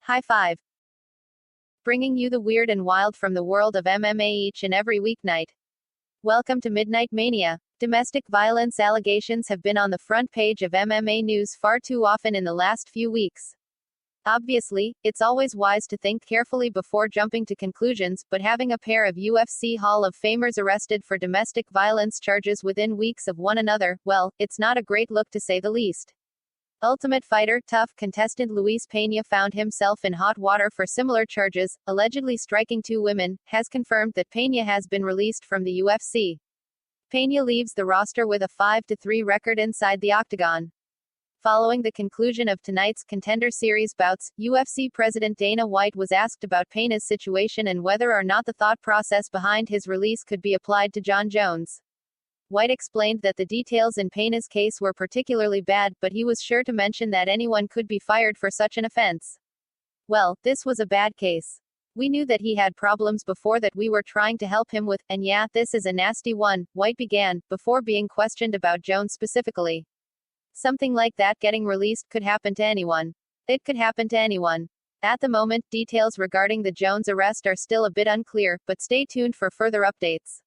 High five. Bringing you the weird and wild from the world of MMA each and every weeknight. Welcome to Midnight Mania. Domestic violence allegations have been on the front page of MMA news far too often in the last few weeks. Obviously, it's always wise to think carefully before jumping to conclusions, but having a pair of UFC Hall of Famers arrested for domestic violence charges within weeks of one another, well, it's not a great look to say the least. Ultimate Fighter tough contestant Luis Pena found himself in hot water for similar charges, allegedly striking two women, has confirmed that Pena has been released from the UFC. Pena leaves the roster with a 5-3 record inside the octagon. Following the conclusion of tonight's Contender Series bouts, UFC President Dana White was asked about Pena's situation and whether or not the thought process behind his release could be applied to Jon Jones. White explained that the details in Pena's case were particularly bad, but he was sure to mention that anyone could be fired for such an offense. Well, this was a bad case. We knew that he had problems before that we were trying to help him with, and yeah, this is a nasty one, White began, before being questioned about Jones specifically. Something like that getting released could happen to anyone. It could happen to anyone. At the moment, details regarding the Jones arrest are still a bit unclear, but stay tuned for further updates.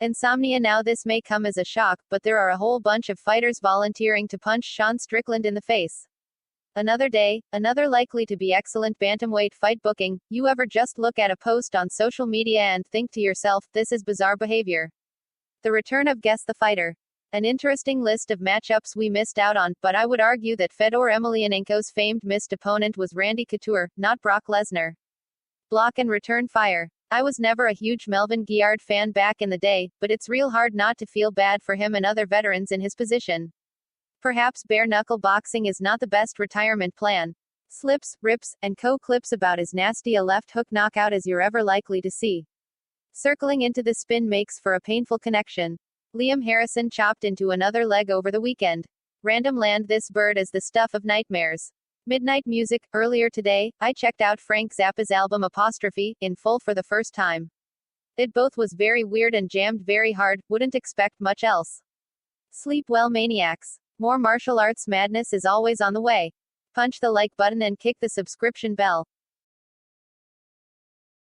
Insomnia. Now this may come as a shock, but there are a whole bunch of fighters volunteering to punch Sean Strickland in the face. Another day, another likely to be excellent bantamweight fight booking. You ever just look at a post on social media and think to yourself, this is bizarre behavior? The return of Guess the Fighter. An interesting list of matchups we missed out on, but I would argue that Fedor Emelianenko's famed missed opponent was Randy Couture, not Brock Lesnar. Block and return fire. I was never a huge Melvin Guillard fan back in the day, but it's real hard not to feel bad for him and other veterans in his position. Perhaps bare-knuckle boxing is not the best retirement plan. Slips, rips, and clips about as nasty a left hook knockout as you're ever likely to see. Circling into the spin makes for a painful connection. Liam Harrison chopped into another leg over the weekend. Random land. This bird is the stuff of nightmares. Midnight music. Earlier today, I checked out Frank Zappa's album Apostrophe in full for the first time. It both was very weird and jammed very hard, wouldn't expect much else. Sleep well, maniacs. More martial arts madness is always on the way. Punch the like button and kick the subscription bell.